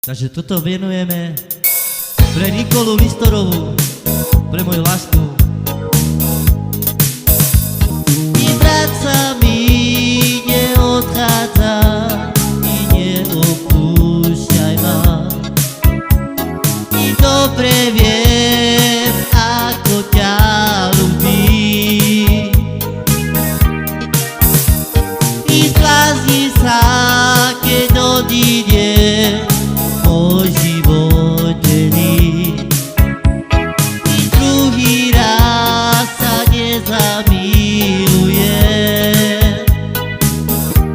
Takže toto venujeme pre Nikolu Listorovú, pre moju lásku. I brat sa mi neodchádza, i neopúšťaj ma. I dobre viem, ako ťa ľúbim. I zblázni sa, keď odíde môj život delí. I druhý raz sa nezamiluje.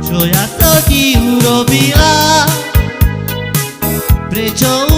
Čo ja to ti urobila? Prečo